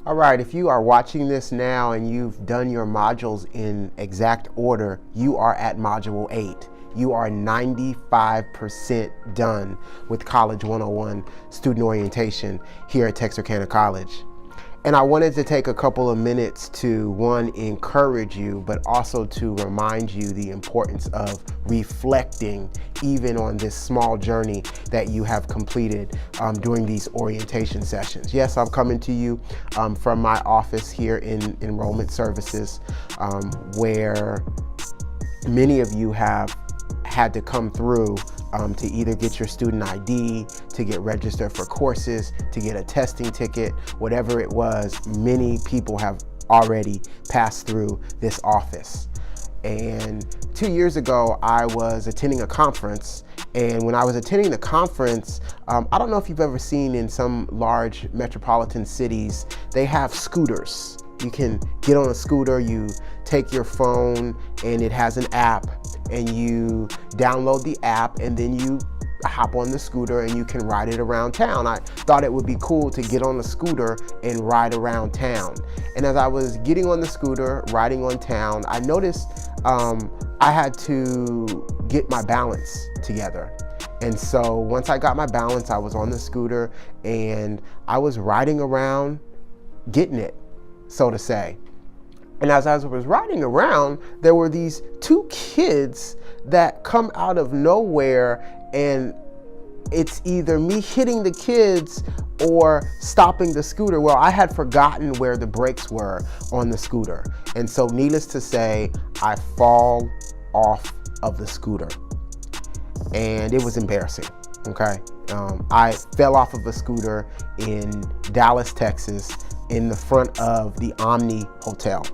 All right, if you are watching this now and you've done your modules in exact order, you are at Module 8. You are 95% done with College 101 student orientation here at Texarkana College. And I wanted to take a couple of minutes to, one, encourage you, but also to remind you the importance of reflecting even on this small journey that you have completed during these orientation sessions. Yes, I'm coming to you from my office here in Enrollment Services, where many of you have had to come through to either get your student ID, to get registered for courses, to get a testing ticket, whatever it was. Many people have already passed through this office. And 2 years ago, I was attending a conference. And when I was attending the conference, I don't know if you've ever seen in some large metropolitan cities, they have scooters. You can get on a scooter, you take your phone, and it has an app, and you download the app, and then you hop on the scooter and you can ride it around town. I thought it would be cool to get on the scooter and ride around town. And as I was getting on the scooter, riding on town, I noticed I had to get my balance together. And so once I got my balance, I was on the scooter and I was riding around, getting it, so to say. And as I was riding around, there were these two kids that come out of nowhere, and it's either me hitting the kids or stopping the scooter. Well, I had forgotten where the brakes were on the scooter. And so needless to say, I fall off of the scooter. And it was embarrassing, okay? I fell off of a scooter in Dallas, Texas, in the front of the Omni Hotel.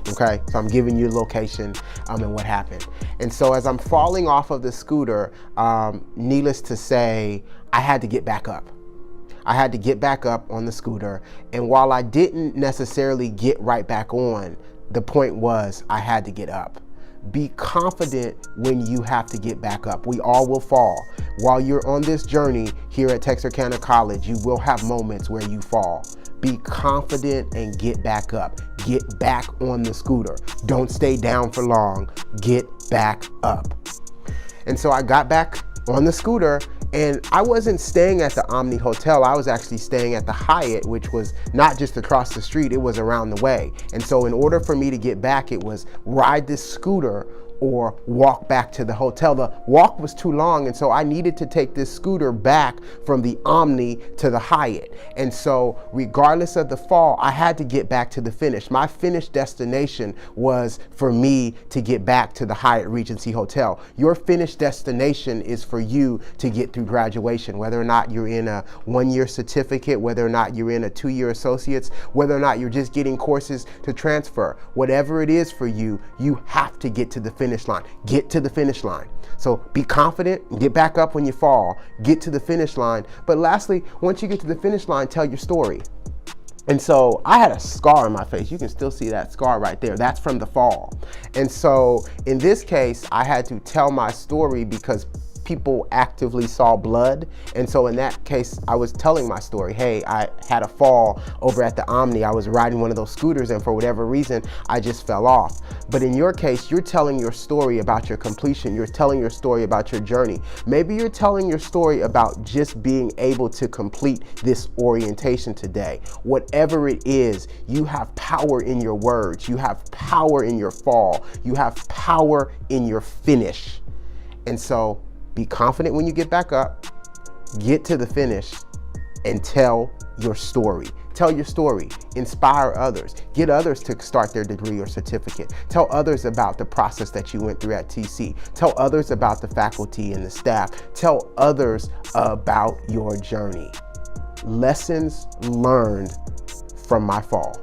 Okay, so I'm giving you location and what happened. And so as I'm falling off of the scooter, needless to say, I had to get back up. I had to get back up on the scooter. And while I didn't necessarily get right back on, the point was I had to get up. Be confident when you have to get back up. We all will fall. While you're on this journey here at Texarkana College, you will have moments where you fall. Be confident and get back up. Get back on the scooter. Don't stay down for long. Get back up. And so I got back on the scooter, and I wasn't staying at the Omni Hotel. I was actually staying at the Hyatt, which was not just across the street, it was around the way. And so in order for me to get back, it was ride this scooter or walk back to the hotel. The walk was too long, and so I needed to take this scooter back from the Omni to the Hyatt. And so regardless of the fall, I had to get back to the finish. My finish destination was for me to get back to the Hyatt Regency Hotel. Your finish destination is for you to get through graduation, whether or not you're in a 1-year certificate, whether or not you're in a 2-year associates, whether or not you're just getting courses to transfer. Whatever it is for you, you have to get to the finish line. Get to the finish line. So be confident, get back up when you fall, get to the finish line. But lastly, once you get to the finish line, tell your story. And so I had a scar on my face. You can still see that scar right there. That's from the fall. And so in this case, I had to tell my story because people actively saw blood. And so in that case, I was telling my story. Hey, I had a fall over at the Omni. I was riding one of those scooters, and for whatever reason, I just fell off. But in your case, you're telling your story about your completion. You're telling your story about your journey. Maybe you're telling your story about just being able to complete this orientation today. Whatever it is, you have power in your words. You have power in your fall. You have power in your finish. And so be confident when you get back up, get to the finish, and tell your story. Tell your story, inspire others, get others to start their degree or certificate. Tell others about the process that you went through at TC. Tell others about the faculty and the staff. Tell others about your journey. Lessons learned from my fall.